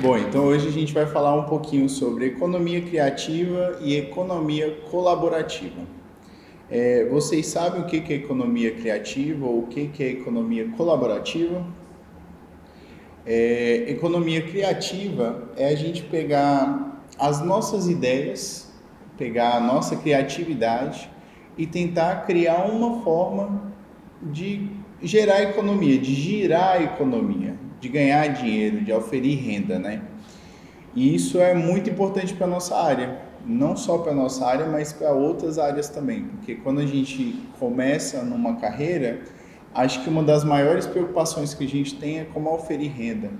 Bom, então hoje a gente vai falar um pouquinho sobre economia criativa e economia colaborativa. Vocês sabem o que é economia criativa ou o que é economia colaborativa? Economia criativa é a gente pegar as nossas ideias, pegar a nossa criatividade e tentar criar uma forma de gerar economia, de girar a economia, de ganhar dinheiro, de oferir renda, né? E isso é muito importante para a nossa área, não só para a nossa área, mas para outras áreas também, porque quando a gente começa numa carreira, acho que uma das maiores preocupações que a gente tem é como oferir renda,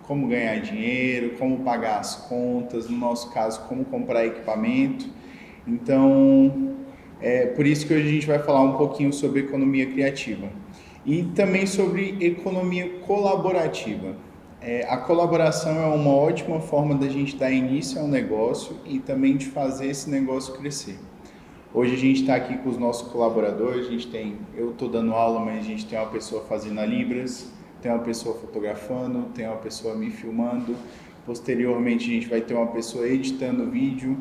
como ganhar dinheiro, como pagar as contas, no nosso caso, como comprar equipamento. Então, é por isso que hoje a gente vai falar um pouquinho sobre economia criativa e também sobre economia colaborativa. A colaboração é uma ótima forma da gente dar início ao negócio e também de fazer esse negócio crescer. Hoje a gente está aqui com os nossos colaboradores, eu estou dando aula, mas a gente tem uma pessoa fazendo a Libras, tem uma pessoa fotografando, tem uma pessoa me filmando, posteriormente a gente vai ter uma pessoa editando vídeo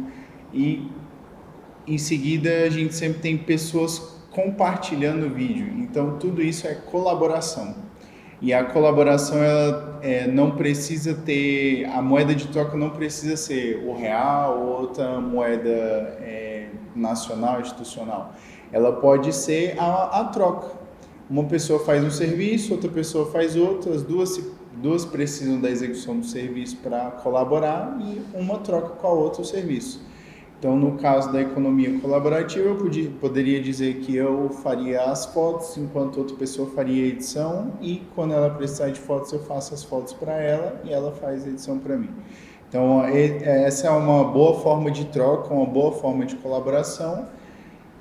e em seguida a gente sempre tem pessoas compartilhando o vídeo. Então tudo isso é colaboração. E a colaboração ela não precisa ter, a moeda de troca não precisa ser o real ou outra moeda nacional, institucional. Ela pode ser a troca. Uma pessoa faz um serviço, outra pessoa faz outro, as duas precisam da execução do serviço para colaborar e uma troca com a outra o serviço. Então, no caso da economia colaborativa, eu poderia dizer que eu faria as fotos, enquanto outra pessoa faria a edição, e quando ela precisar de fotos, eu faço as fotos para ela e ela faz a edição para mim. Então, essa é uma boa forma de troca, uma boa forma de colaboração,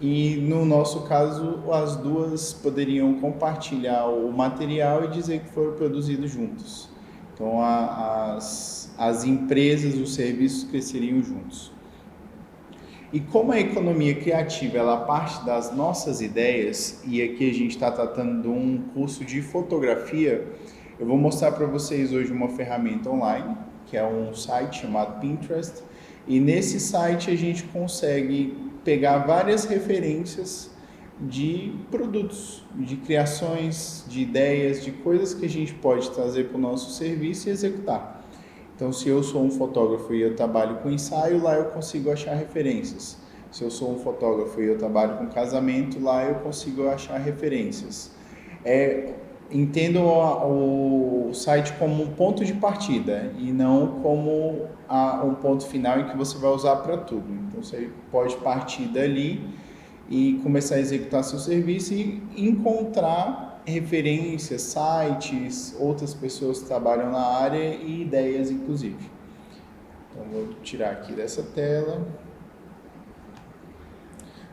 e no nosso caso, as duas poderiam compartilhar o material e dizer que foram produzidos juntos. Então, as empresas, os serviços cresceriam juntos. E como a economia criativa ela parte das nossas ideias, e aqui a gente está tratando de um curso de fotografia, eu vou mostrar para vocês hoje uma ferramenta online, que é um site chamado Pinterest, e nesse site a gente consegue pegar várias referências de produtos, de criações, de ideias, de coisas que a gente pode trazer para o nosso serviço e executar. Então, se eu sou um fotógrafo e eu trabalho com ensaio, lá eu consigo achar referências. Se eu sou um fotógrafo e eu trabalho com casamento, lá eu consigo achar referências. Entendam o site como um ponto de partida e não como um ponto final em que você vai usar para tudo. Então, você pode partir dali e começar a executar seu serviço e encontrar referências, sites, outras pessoas que trabalham na área e ideias, inclusive. Então, vou tirar aqui dessa tela.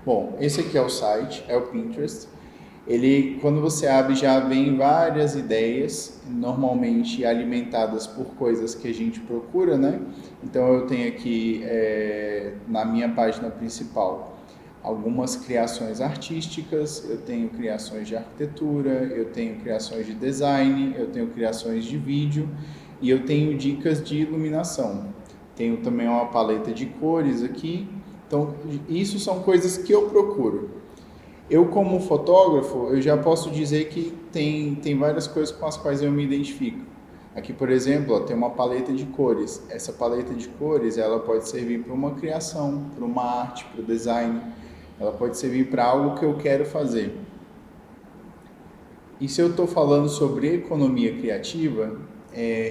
Bom, esse aqui é o site, é o Pinterest. Ele, quando você abre, já vem várias ideias, normalmente alimentadas por coisas que a gente procura, né? Então, eu tenho aqui, na minha página principal, algumas criações artísticas, eu tenho criações de arquitetura, eu tenho criações de design, eu tenho criações de vídeo e eu tenho dicas de iluminação. Tenho também uma paleta de cores aqui. Então, isso são coisas que eu procuro. Eu, como fotógrafo, eu já posso dizer que tem várias coisas com as quais eu me identifico. Aqui, por exemplo, tem uma paleta de cores. Essa paleta de cores, ela pode servir para uma criação, para uma arte, para o design. Ela pode servir para algo que eu quero fazer. E se eu estou falando sobre economia criativa,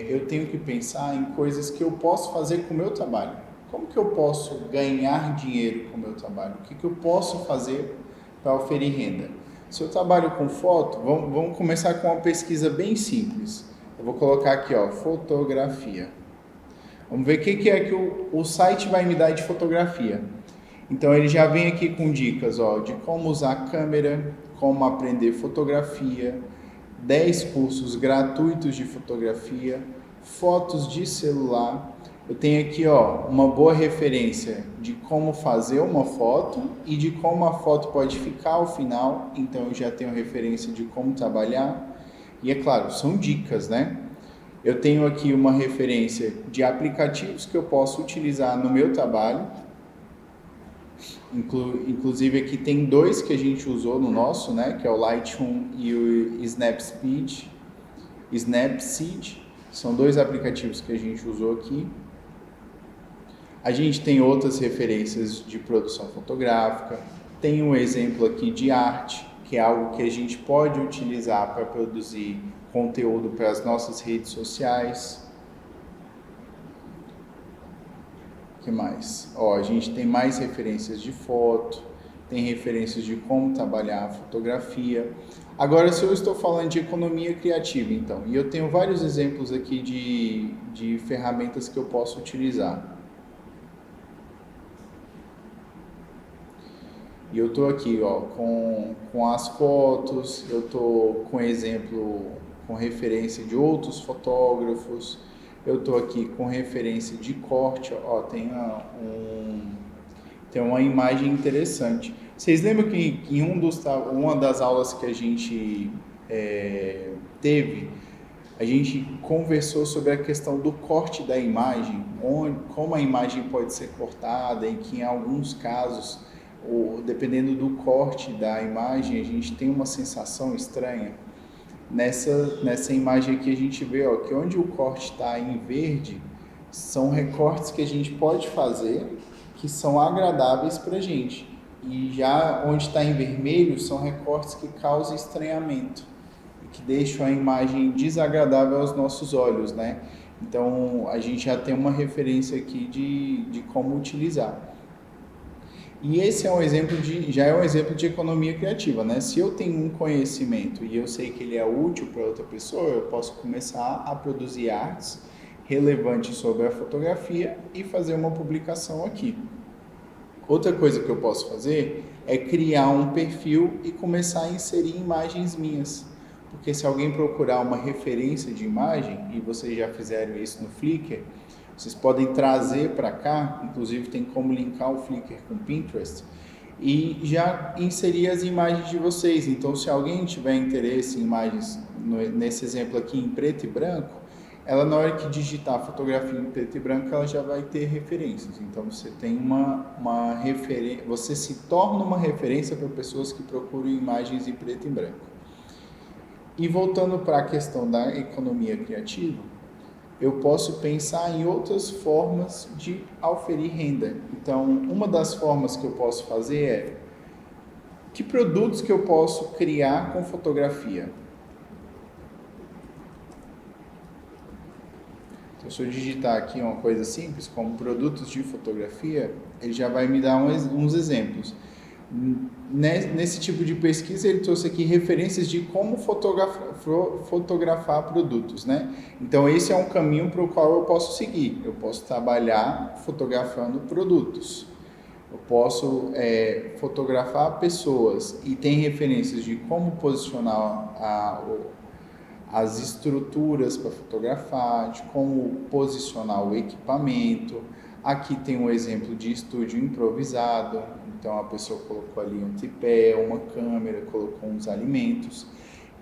eu tenho que pensar em coisas que eu posso fazer com o meu trabalho. Como que eu posso ganhar dinheiro com o meu trabalho? O que eu posso fazer para oferir renda? Se eu trabalho com foto, vamos começar com uma pesquisa bem simples. Eu vou colocar aqui, ó, fotografia. Vamos ver o que é que o site vai me dar de fotografia. Então ele já vem aqui com dicas, ó, de como usar a câmera, como aprender fotografia, 10 cursos gratuitos de fotografia, fotos de celular. Eu tenho aqui, ó, uma boa referência de como fazer uma foto e de como a foto pode ficar ao final. Então eu já tenho referência de como trabalhar. E é claro, são dicas, né? Eu tenho aqui uma referência de aplicativos que eu posso utilizar no meu trabalho. Inclusive aqui tem dois que a gente usou no nosso, né, que é o Lightroom e o Snapseed. São dois aplicativos que a gente usou aqui. A gente tem outras referências de produção fotográfica. Tem um exemplo aqui de arte, que é algo que a gente pode utilizar para produzir conteúdo para as nossas redes sociais. O que mais? A gente tem mais referências de foto, tem referências de como trabalhar a fotografia. Agora, se eu estou falando de economia criativa, então, e eu tenho vários exemplos aqui de ferramentas que eu posso utilizar. E eu estou aqui com as fotos, eu estou com exemplo, com referência de outros fotógrafos, eu estou aqui com referência de corte, tem uma imagem interessante. Vocês lembram que em uma das aulas que a gente teve, a gente conversou sobre a questão do corte da imagem, como a imagem pode ser cortada e que em alguns casos, dependendo do corte da imagem, a gente tem uma sensação estranha. Nessa imagem aqui a gente vê que onde o corte está em verde, são recortes que a gente pode fazer que são agradáveis para a gente. E já onde está em vermelho, são recortes que causam estranhamento e que deixam a imagem desagradável aos nossos olhos, né? Então, a gente já tem uma referência aqui de como utilizar. E esse é já é um exemplo de economia criativa, né? Se eu tenho um conhecimento e eu sei que ele é útil para outra pessoa, eu posso começar a produzir artes relevantes sobre a fotografia e fazer uma publicação aqui. Outra coisa que eu posso fazer é criar um perfil e começar a inserir imagens minhas. Porque se alguém procurar uma referência de imagem, e vocês já fizeram isso no Flickr, vocês podem trazer para cá, inclusive tem como linkar o Flickr com o Pinterest, e já inserir as imagens de vocês. Então, se alguém tiver interesse em imagens, nesse exemplo aqui em preto e branco, ela na hora que digitar fotografia em preto e branco, ela já vai ter referências. Então, você tem uma referência, você se torna uma referência para pessoas que procuram imagens em preto e branco. E voltando para a questão da economia criativa, eu posso pensar em outras formas de auferir renda. Então, uma das formas que eu posso fazer é que produtos que eu posso criar com fotografia. Então, se eu digitar aqui uma coisa simples, como produtos de fotografia, ele já vai me dar uns exemplos. Nesse tipo de pesquisa, ele trouxe aqui referências de como fotografar produtos, né? Então, esse é um caminho para o qual eu posso seguir. Eu posso trabalhar fotografando produtos. Eu posso fotografar pessoas e tem referências de como posicionar as estruturas para fotografar, de como posicionar o equipamento. Aqui tem um exemplo de estúdio improvisado. Então, a pessoa colocou ali um tripé, uma câmera, colocou uns alimentos.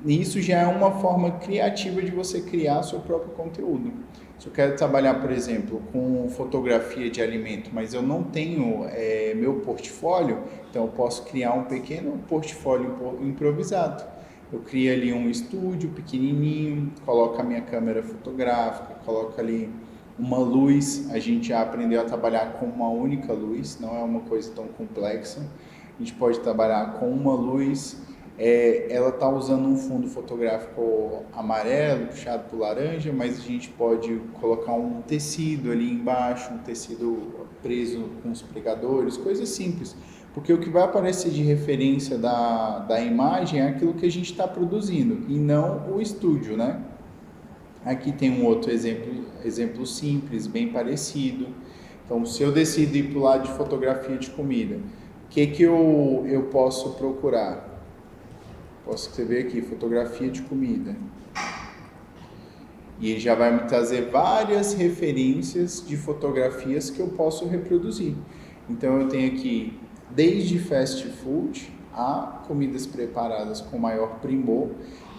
E isso já é uma forma criativa de você criar seu próprio conteúdo. Se eu quero trabalhar, por exemplo, com fotografia de alimento, mas eu não tenho meu portfólio, então eu posso criar um pequeno portfólio improvisado. Eu crio ali um estúdio pequenininho, coloco a minha câmera fotográfica, coloco ali uma luz. A gente já aprendeu a trabalhar com uma única luz, não é uma coisa tão complexa. A gente pode trabalhar com uma luz, ela está usando um fundo fotográfico amarelo, puxado por laranja, mas a gente pode colocar um tecido ali embaixo, um tecido preso com os pregadores, coisas simples. Porque o que vai aparecer de referência da imagem é aquilo que a gente está produzindo, e não o estúdio, né? Aqui tem um outro exemplo simples, bem parecido. Então, se eu decido ir para o lado de fotografia de comida, o que eu posso procurar? Posso escrever aqui, fotografia de comida. E ele já vai me trazer várias referências de fotografias que eu posso reproduzir. Então, eu tenho aqui desde fast food há comidas preparadas com maior primor,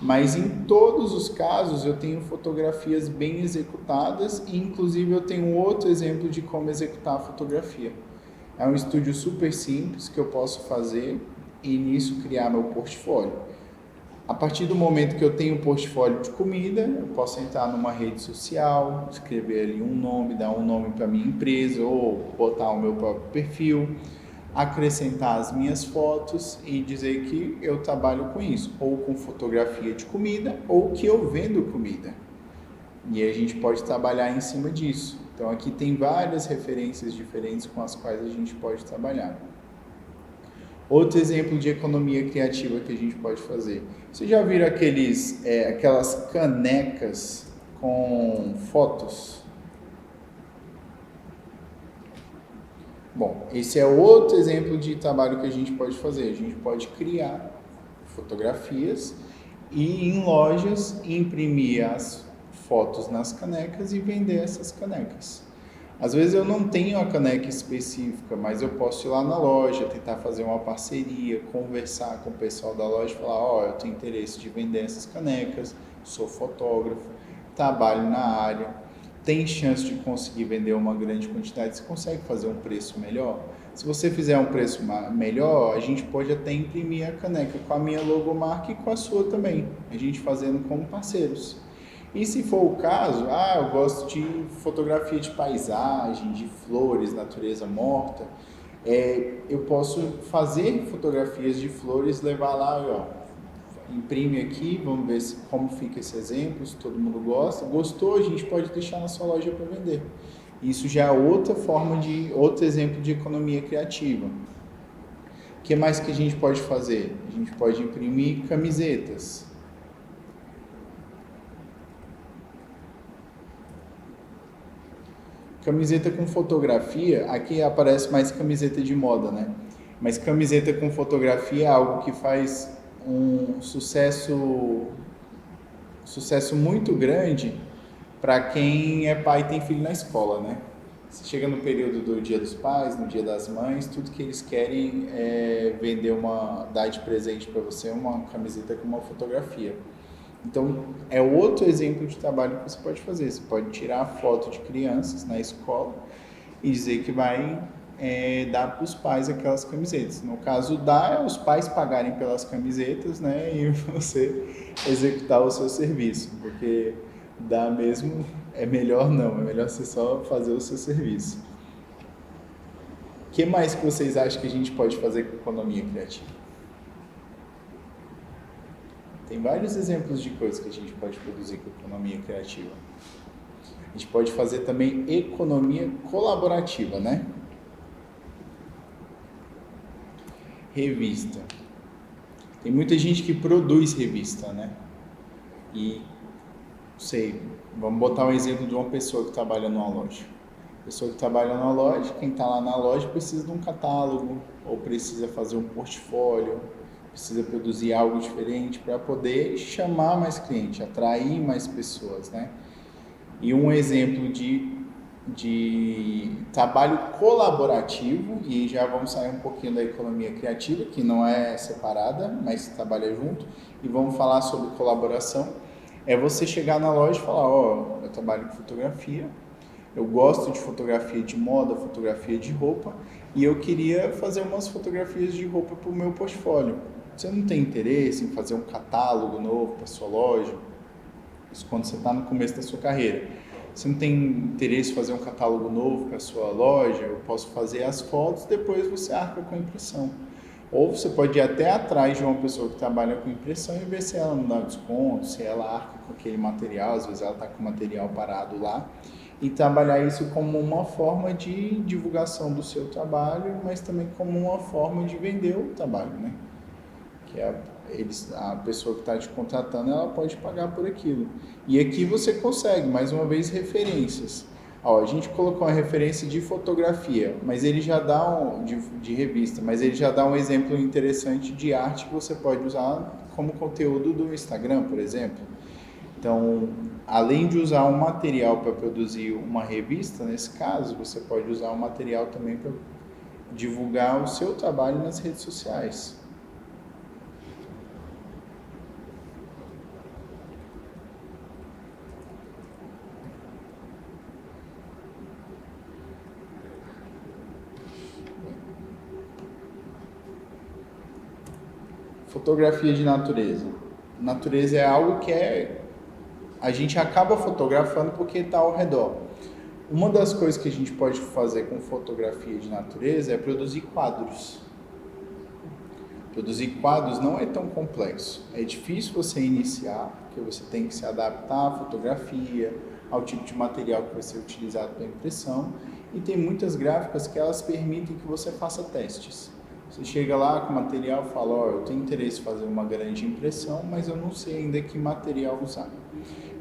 mas em todos os casos eu tenho fotografias bem executadas e inclusive eu tenho outro exemplo de como executar a fotografia. É um estúdio super simples que eu posso fazer e nisso criar meu portfólio. A partir do momento que eu tenho um portfólio de comida, eu posso entrar numa rede social, escrever ali um nome, dar um nome para minha empresa ou botar o meu próprio perfil, acrescentar as minhas fotos e dizer que eu trabalho com isso, ou com fotografia de comida, ou que eu vendo comida. E a gente pode trabalhar em cima disso. Então aqui tem várias referências diferentes com as quais a gente pode trabalhar. Outro exemplo de economia criativa que a gente pode fazer. Vocês já viram aquelas canecas com fotos? Bom, esse é outro exemplo de trabalho que a gente pode fazer. A gente pode criar fotografias e ir em lojas imprimir as fotos nas canecas e vender essas canecas. Às vezes eu não tenho a caneca específica, mas eu posso ir lá na loja, tentar fazer uma parceria, conversar com o pessoal da loja e falar, eu tenho interesse de vender essas canecas, sou fotógrafo, trabalho na área, tem chance de conseguir vender uma grande quantidade, você consegue fazer um preço melhor? Se você fizer um preço melhor, a gente pode até imprimir a caneca com a minha logomarca e com a sua também, a gente fazendo como parceiros. E se for o caso, eu gosto de fotografia de paisagem, de flores, natureza morta, eu posso fazer fotografias de flores, levar lá, imprime aqui, vamos ver como fica esse exemplo, se todo mundo gosta. Gostou, a gente pode deixar na sua loja para vender. Isso já é outro exemplo de economia criativa. O que mais que a gente pode fazer? A gente pode imprimir camisetas. Camiseta com fotografia, aqui aparece mais camiseta de moda, né? Mas camiseta com fotografia é algo que faz um sucesso muito grande para quem é pai e tem filho na escola, né? Você chega no período do Dia dos Pais, no Dia das Mães, tudo que eles querem é dar de presente para você uma camiseta com uma fotografia. Então, é outro exemplo de trabalho que você pode fazer. Você pode tirar foto de crianças na escola e dizer que vai dar para os pais aquelas camisetas. No caso, dá os pais pagarem pelas camisetas, né, e você executar o seu serviço, porque dá mesmo, é melhor você só fazer o seu serviço. O que mais que vocês acham que a gente pode fazer com economia criativa? Tem vários exemplos de coisas que a gente pode produzir com economia criativa. A gente pode fazer também economia colaborativa, né? Revista. Tem muita gente que produz revista, né? E, vamos botar um exemplo de uma pessoa que trabalha numa loja. Pessoa que trabalha na loja, quem está lá na loja precisa de um catálogo, ou precisa fazer um portfólio, precisa produzir algo diferente para poder chamar mais cliente, atrair mais pessoas, né? E um exemplo de trabalho colaborativo, e já vamos sair um pouquinho da economia criativa, que não é separada, mas trabalha junto, e vamos falar sobre colaboração. É você chegar na loja e falar, eu trabalho com fotografia, eu gosto de fotografia de moda, fotografia de roupa, e eu queria fazer umas fotografias de roupa para o meu portfólio. Você não tem interesse em fazer um catálogo novo para sua loja? Isso quando você está no começo da sua carreira. Você não tem interesse em fazer um catálogo novo para sua loja? Eu posso fazer as fotos, depois você arca com a impressão. Ou você pode ir até atrás de uma pessoa que trabalha com impressão e ver se ela não dá desconto, se ela arca com aquele material, às vezes ela está com o material parado lá, e trabalhar isso como uma forma de divulgação do seu trabalho, mas também como uma forma de vender o trabalho, né? Que a pessoa que está te contratando, ela pode pagar por aquilo. E aqui você consegue, mais uma vez, referências. A gente colocou uma referência de fotografia, mas ele já dá de revista, mas ele já dá um exemplo interessante de arte que você pode usar como conteúdo do Instagram, por exemplo. Então, além de usar um material para produzir uma revista, nesse caso, você pode usar um material também para divulgar o seu trabalho nas redes sociais. Fotografia de natureza. Natureza é algo que a gente acaba fotografando porque está ao redor. Uma das coisas que a gente pode fazer com fotografia de natureza é produzir quadros. Produzir quadros não é tão complexo. É difícil você iniciar, porque você tem que se adaptar à fotografia, ao tipo de material que vai ser utilizado para impressão. E tem muitas gráficas que elas permitem que você faça testes. Você chega lá com o material e fala, eu tenho interesse em fazer uma grande impressão, mas eu não sei ainda que material usar.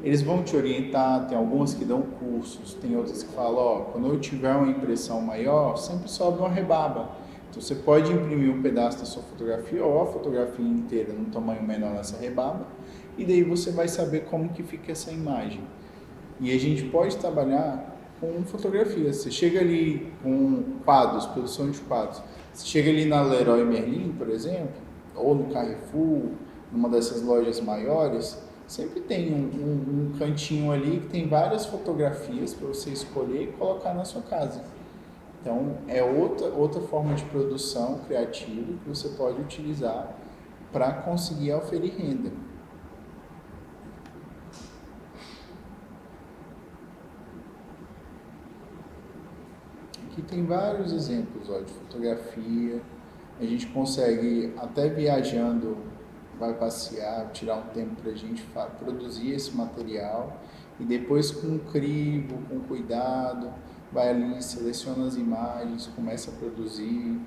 Eles vão te orientar, tem algumas que dão cursos, tem outras que falam, quando eu tiver uma impressão maior, sempre sobe uma rebaba. Então você pode imprimir um pedaço da sua fotografia ou a fotografia inteira num tamanho menor nessa rebaba, e daí você vai saber como que fica essa imagem. E a gente pode trabalhar com fotografia. Você chega ali com quadros, produção de quadros. Você chega ali na Leroy Merlin, por exemplo, ou no Carrefour, numa dessas lojas maiores, sempre tem um cantinho ali que tem várias fotografias para você escolher e colocar na sua casa. Então, é outra forma de produção criativa que você pode utilizar para conseguir oferir renda. Aqui tem vários exemplos de fotografia. A gente consegue, até viajando, vai passear, tirar um tempo para a gente produzir esse material e depois com crivo, com cuidado, vai ali, seleciona as imagens, começa a produzir.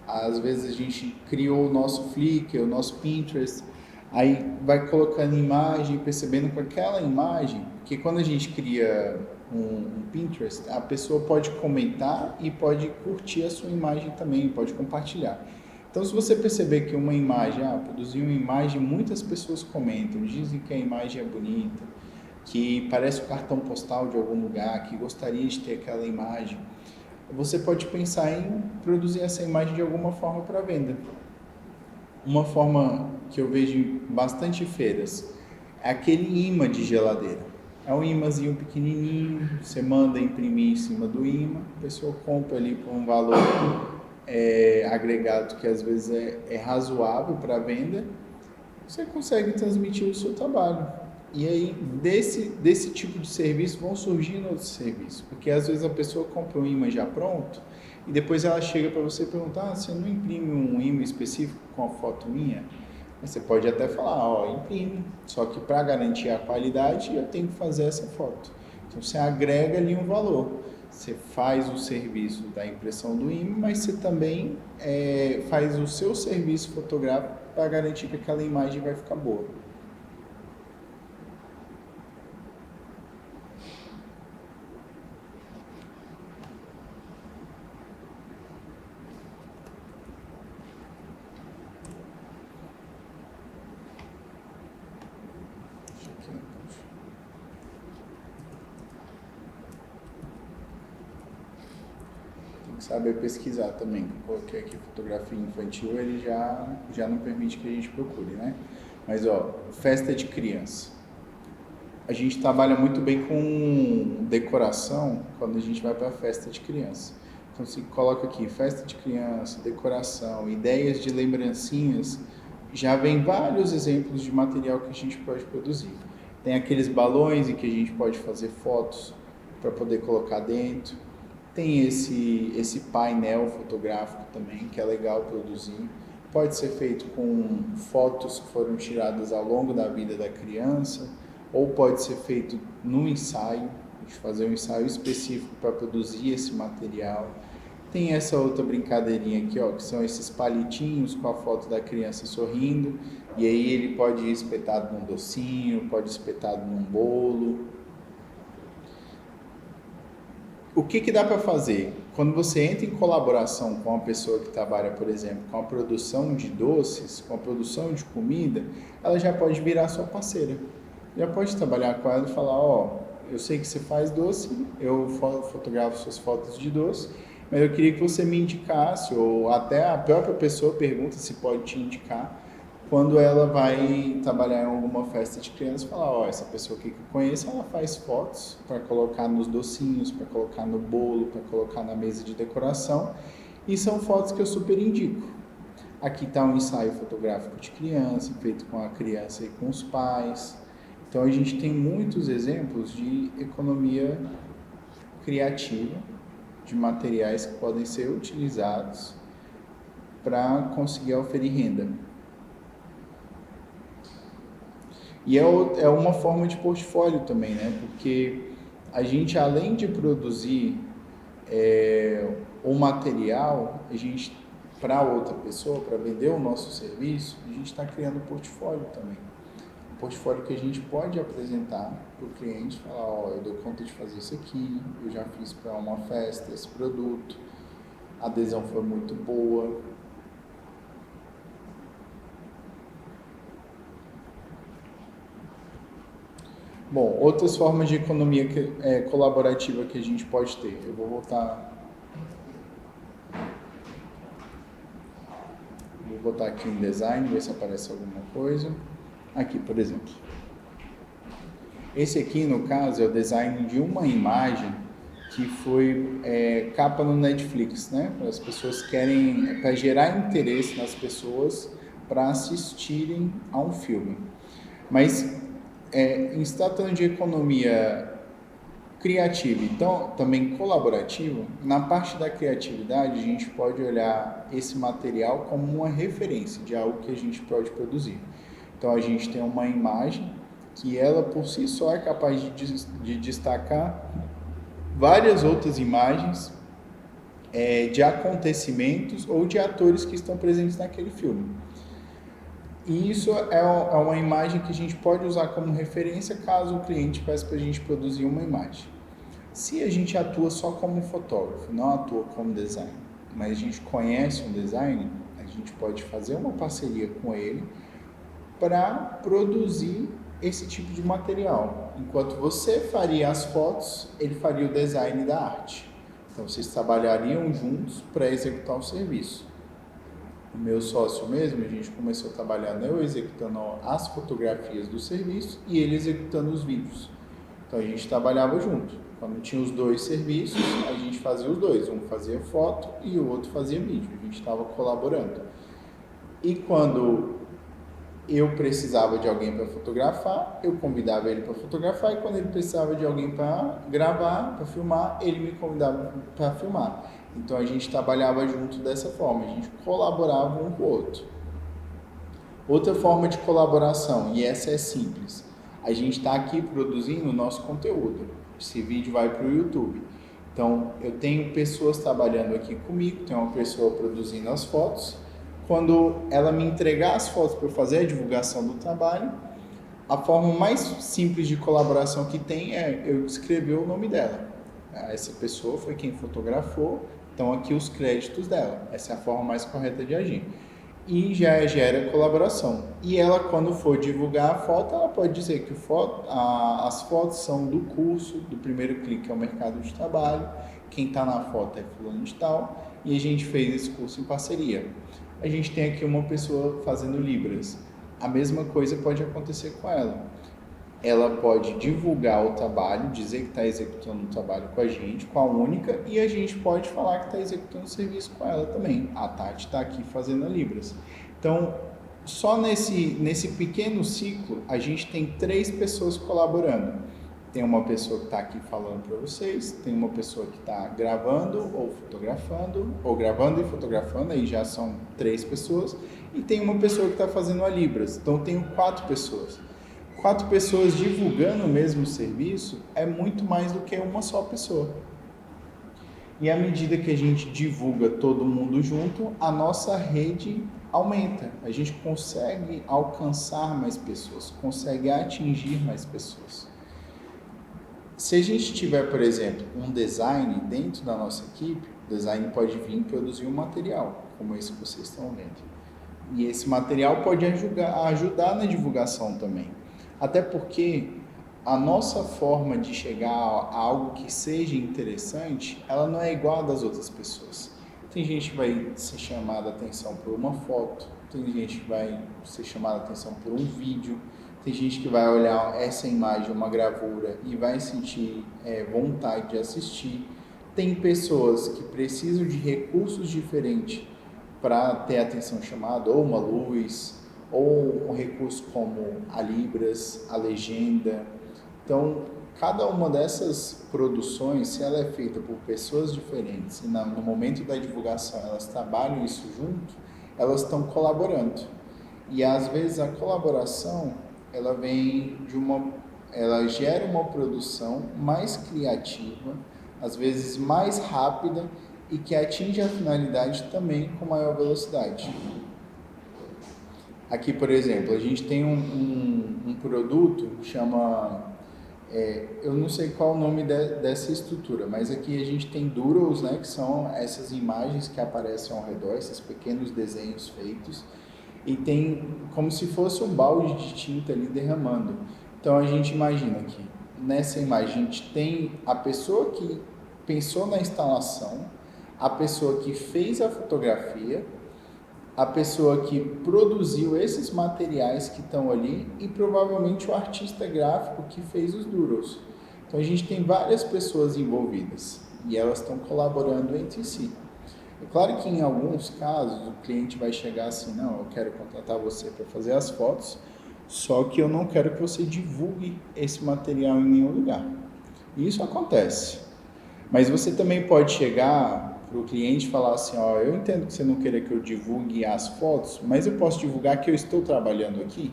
Às vezes a gente criou o nosso Flickr, o nosso Pinterest, aí vai colocando imagem, percebendo com aquela imagem, que quando a gente cria um Pinterest, a pessoa pode comentar e pode curtir a sua imagem também, pode compartilhar. Então, se você perceber que uma imagem, produzir uma imagem, muitas pessoas comentam, dizem que a imagem é bonita, que parece o cartão postal de algum lugar, que gostaria de ter aquela imagem, você pode pensar em produzir essa imagem de alguma forma para venda. Uma forma que eu vejo bastante em feiras é aquele imã de geladeira. É um imãzinho pequenininho, você manda imprimir em cima do imã, a pessoa compra ali por um valor agregado que às vezes é razoável para venda, você consegue transmitir o seu trabalho. E aí, desse tipo de serviço vão surgindo outros serviços, porque às vezes a pessoa compra um imã já pronto e depois ela chega para você e pergunta, você não imprime um imã específico com a foto minha? Você pode até falar, imprime, só que para garantir a qualidade eu tenho que fazer essa foto. Então você agrega ali um valor. Você faz o serviço da impressão do imã, mas você também faz o seu serviço fotográfico para garantir que aquela imagem vai ficar boa. Saber pesquisar também. Coloquei aqui fotografia infantil, ele já não permite que a gente procure, né? Mas, festa de criança. A gente trabalha muito bem com decoração quando a gente vai para festa de criança. Então, se coloca aqui, festa de criança, decoração, ideias de lembrancinhas, já vem vários exemplos de material que a gente pode produzir. Tem aqueles balões em que a gente pode fazer fotos para poder colocar dentro. Tem esse painel fotográfico também, que é legal produzir. Pode ser feito com fotos que foram tiradas ao longo da vida da criança, ou pode ser feito no ensaio, a gente fazer um ensaio específico para produzir esse material. Tem essa outra brincadeirinha aqui, que são esses palitinhos com a foto da criança sorrindo, e aí ele pode ir espetado num docinho, pode ir espetado num bolo. O que dá para fazer? Quando você entra em colaboração com uma pessoa que trabalha, por exemplo, com a produção de doces, com a produção de comida, ela já pode virar sua parceira. Já pode trabalhar com ela e falar, eu sei que você faz doce, eu fotografo suas fotos de doce, mas eu queria que você me indicasse, ou até a própria pessoa pergunta se pode te indicar, quando ela vai trabalhar em alguma festa de criança, falar, essa pessoa aqui que eu conheço, ela faz fotos para colocar nos docinhos, para colocar no bolo, para colocar na mesa de decoração, e são fotos que eu super indico. Aqui está um ensaio fotográfico de criança, feito com a criança e com os pais. Então a gente tem muitos exemplos de economia criativa, de materiais que podem ser utilizados para conseguir oferir renda. E é uma forma de portfólio também, né? Porque a gente, além de produzir o material, a gente, para outra pessoa, para vender o nosso serviço, a gente está criando um portfólio também. Um portfólio que a gente pode apresentar para o cliente, falar, ó, eu dou conta de fazer isso aqui, eu já fiz para uma festa esse produto, a adesão foi muito boa. Bom, outras formas de economia colaborativa que a gente pode ter. Eu vou botar aqui em design, ver se aparece alguma coisa. Aqui, por exemplo. Esse aqui, no caso, é o design de uma imagem que foi capa no Netflix, né? As pessoas querem, para gerar interesse nas pessoas para assistirem a um filme. Mas em se tratando de economia criativa, então também colaborativa, na parte da criatividade a gente pode olhar esse material como uma referência de algo que a gente pode produzir. Então a gente tem uma imagem que ela por si só é capaz de destacar várias outras imagens de acontecimentos ou de atores que estão presentes naquele filme. E isso é uma imagem que a gente pode usar como referência caso o cliente peça para a gente produzir uma imagem. Se a gente atua só como fotógrafo, não atua como designer, mas a gente conhece um designer, a gente pode fazer uma parceria com ele para produzir esse tipo de material. Enquanto você faria as fotos, ele faria o design da arte. Então vocês trabalhariam juntos para executar o serviço. O meu sócio mesmo, a gente começou a trabalhar, eu executando as fotografias do serviço e ele executando os vídeos. Então a gente trabalhava junto. Quando tinha os dois serviços, a gente fazia os dois. Um fazia foto e o outro fazia vídeo. A gente estava colaborando. E quando eu precisava de alguém para fotografar, eu convidava ele para fotografar. E quando ele precisava de alguém para gravar, para filmar, ele me convidava para filmar. Então a gente trabalhava junto dessa forma, a gente colaborava um com o outro. Outra forma de colaboração, e essa é simples, a gente está aqui produzindo o nosso conteúdo. Esse vídeo vai para o YouTube. Então eu tenho pessoas trabalhando aqui comigo, tem uma pessoa produzindo as fotos. Quando ela me entregar as fotos para eu fazer a divulgação do trabalho, a forma mais simples de colaboração que tem é eu escrever o nome dela. Essa pessoa foi quem fotografou, então aqui os créditos dela. Essa é a forma mais correta de agir. E já gera colaboração. E ela, quando for divulgar a foto, ela pode dizer que as fotos são do curso, do primeiro clique é o mercado de trabalho, quem está na foto é fulano de tal, e a gente fez esse curso em parceria. A gente tem aqui uma pessoa fazendo libras. A mesma coisa pode acontecer com ela. Ela pode divulgar o trabalho, dizer que está executando o trabalho com a gente, com a Única, e a gente pode falar que está executando o serviço com ela também. A Tati está aqui fazendo a libras. Então, só nesse pequeno ciclo, a gente tem 3 pessoas colaborando. Tem uma pessoa que está aqui falando para vocês, tem uma pessoa que está gravando ou fotografando, ou gravando e fotografando, aí já são 3 pessoas, e tem uma pessoa que está fazendo a libras. Então, eu tenho 4 pessoas. 4 pessoas divulgando o mesmo serviço é muito mais do que uma só pessoa. E à medida que a gente divulga todo mundo junto, a nossa rede aumenta. A gente consegue alcançar mais pessoas, consegue atingir mais pessoas. Se a gente tiver, por exemplo, um design dentro da nossa equipe, o design pode vir produzir um material, como esse que vocês estão vendo. E esse material pode ajudar na divulgação também. Até porque a nossa forma de chegar a algo que seja interessante, ela não é igual a das outras pessoas. Tem gente que vai ser chamada a atenção por uma foto, tem gente que vai ser chamada a atenção por um vídeo, tem gente que vai olhar essa imagem, uma gravura, e vai sentir vontade de assistir. Tem pessoas que precisam de recursos diferentes para ter atenção chamada, ou uma luz, ou um recurso como a Libras, a legenda. Então, cada uma dessas produções, se ela é feita por pessoas diferentes e no momento da divulgação elas trabalham isso junto, elas estão colaborando. E às vezes a colaboração, ela gera uma produção mais criativa, às vezes mais rápida e que atinge a finalidade também com maior velocidade. Aqui, por exemplo, a gente tem um produto que chama... eu não sei qual o nome dessa estrutura, mas aqui a gente tem doodles, né, que são essas imagens que aparecem ao redor, esses pequenos desenhos feitos, e tem como se fosse um balde de tinta ali derramando. Então a gente imagina que nessa imagem a gente tem a pessoa que pensou na instalação, a pessoa que fez a fotografia, a pessoa que produziu esses materiais que estão ali e provavelmente o artista gráfico que fez os doodles. Então a gente tem várias pessoas envolvidas e elas estão colaborando entre si. É claro que em alguns casos o cliente vai chegar assim, não, eu quero contratar você para fazer as fotos, só que eu não quero que você divulgue esse material em nenhum lugar. E isso acontece. Mas você também pode chegar para o cliente e falar assim, ó, eu entendo que você não queira que eu divulgue as fotos, mas eu posso divulgar que eu estou trabalhando aqui,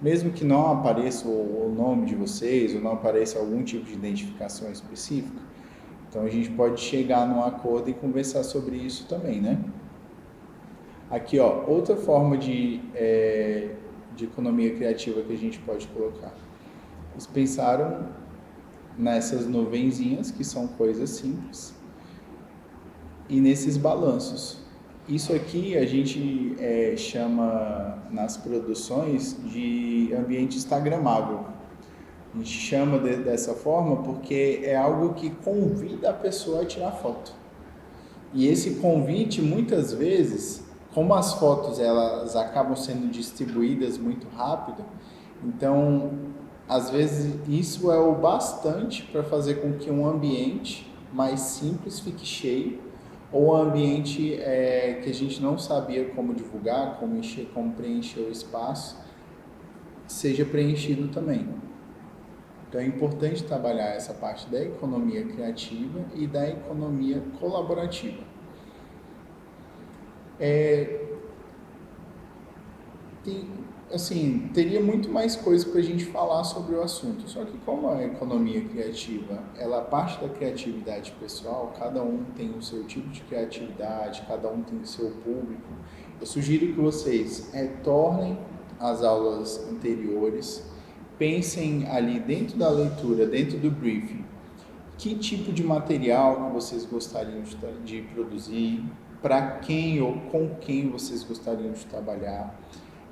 mesmo que não apareça o nome de vocês, ou não apareça algum tipo de identificação específica. Então a gente pode chegar num acordo e conversar sobre isso também, né? Aqui, ó, outra forma de economia criativa que a gente pode colocar. Eles pensaram nessas nuvenzinhas, que são coisas simples, e nesses balanços. Isso aqui a gente chama nas produções de ambiente instagramável. A gente chama dessa forma porque é algo que convida a pessoa a tirar foto. E esse convite, muitas vezes, como as fotos elas acabam sendo distribuídas muito rápido, então, às vezes, isso é o bastante para fazer com que um ambiente mais simples fique cheio, ou um ambiente que a gente não sabia como divulgar, como preencher o espaço, seja preenchido também. Então é importante trabalhar essa parte da economia criativa e da economia colaborativa. Teria muito mais coisa para a gente falar sobre o assunto, só que como a economia criativa, ela parte da criatividade pessoal, cada um tem o seu tipo de criatividade, cada um tem o seu público, eu sugiro que vocês retornem às aulas anteriores, pensem ali dentro da leitura, dentro do briefing, que tipo de material que vocês gostariam de produzir, para quem ou com quem vocês gostariam de trabalhar.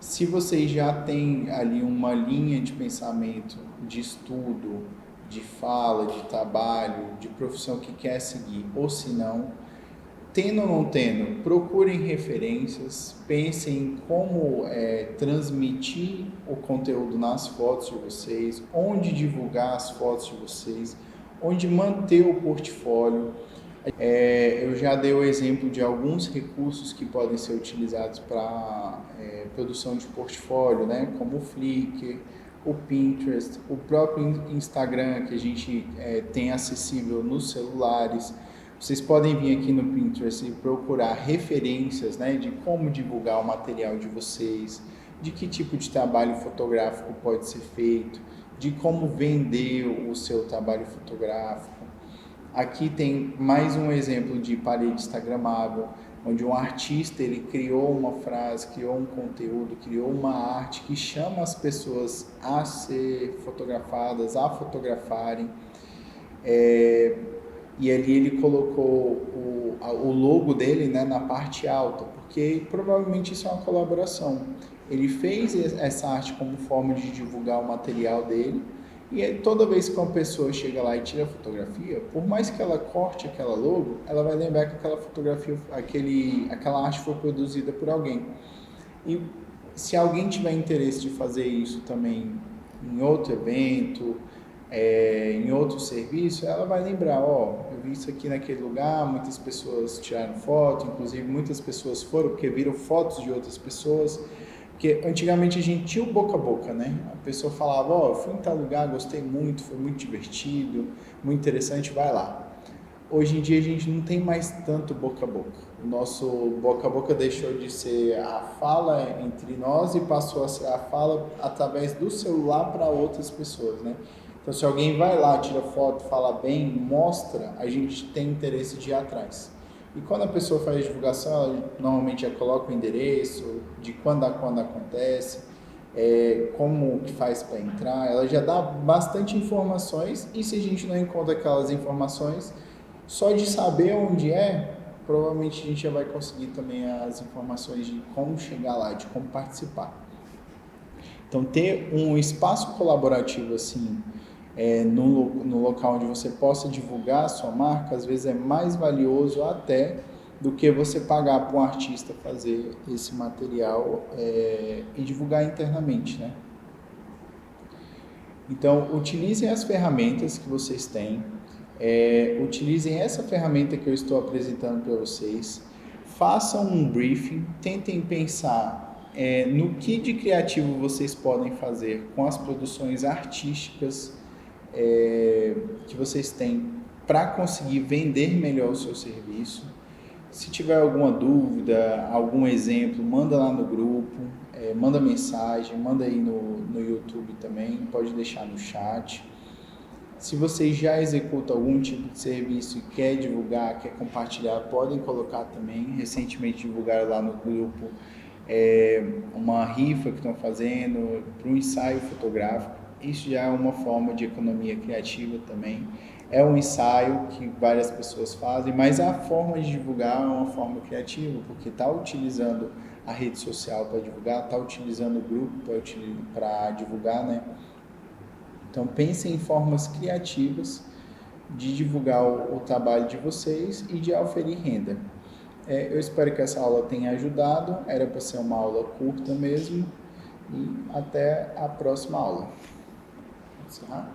Se vocês já têm ali uma linha de pensamento, de estudo, de fala, de trabalho, de profissão que quer seguir, ou se não, tendo ou não tendo, procurem referências, pensem em como transmitir o conteúdo nas fotos de vocês, onde divulgar as fotos de vocês, onde manter o portfólio. Eu já dei o exemplo de alguns recursos que podem ser utilizados para produção de portfólio, né? Como o Flickr, o Pinterest, o próprio Instagram que a gente tem acessível nos celulares. Vocês podem vir aqui no Pinterest e procurar referências, né, de como divulgar o material de vocês, de que tipo de trabalho fotográfico pode ser feito, de como vender o seu trabalho fotográfico. Aqui tem mais um exemplo de parede instagramável, onde um artista ele criou uma frase, criou um conteúdo, criou uma arte que chama as pessoas a ser fotografadas, a fotografarem. E ali ele colocou o logo dele, né, na parte alta, porque provavelmente isso é uma colaboração. Ele fez essa arte como forma de divulgar o material dele, e aí, toda vez que uma pessoa chega lá e tira a fotografia, por mais que ela corte aquela logo, ela vai lembrar que aquela fotografia, aquela arte foi produzida por alguém. E se alguém tiver interesse de fazer isso também em outro evento, em outro serviço, ela vai lembrar, ó, eu vi isso aqui naquele lugar, muitas pessoas tiraram foto, inclusive muitas pessoas foram porque viram fotos de outras pessoas, porque antigamente a gente tinha o boca a boca, né? A pessoa falava, ó, eu fui em tal lugar, gostei muito, foi muito divertido, muito interessante, vai lá. Hoje em dia a gente não tem mais tanto boca a boca. O nosso boca a boca deixou de ser a fala entre nós e passou a ser a fala através do celular para outras pessoas, né? Então, se alguém vai lá, tira foto, fala bem, mostra, a gente tem interesse de ir atrás. E quando a pessoa faz divulgação, ela normalmente já coloca o endereço, de quando a quando acontece, como que faz para entrar, ela já dá bastante informações e se a gente não encontra aquelas informações, só de saber onde provavelmente a gente já vai conseguir também as informações de como chegar lá, de como participar. Então, ter um espaço colaborativo assim, no local onde você possa divulgar a sua marca, às vezes é mais valioso até do que você pagar para um artista fazer esse material e divulgar internamente, né? Então, utilizem as ferramentas que vocês têm, utilizem essa ferramenta que eu estou apresentando para vocês, façam um briefing, tentem pensar no que de criativo vocês podem fazer com as produções artísticas que vocês têm para conseguir vender melhor o seu serviço. Se tiver alguma dúvida, algum exemplo, manda lá no grupo, manda mensagem, manda aí no YouTube também, pode deixar no chat. Se vocês já executam algum tipo de serviço e quer divulgar, quer compartilhar, podem colocar também. Recentemente divulgaram lá no grupo uma rifa que estão fazendo para um ensaio fotográfico. Isso já é uma forma de economia criativa também. É um ensaio que várias pessoas fazem, mas a forma de divulgar é uma forma criativa, porque está utilizando a rede social para divulgar, está utilizando o grupo para divulgar, né? Então, pensem em formas criativas de divulgar o trabalho de vocês e de oferir renda. Eu espero que essa aula tenha ajudado, era para ser uma aula curta mesmo, e até a próxima aula. Vou encerrar.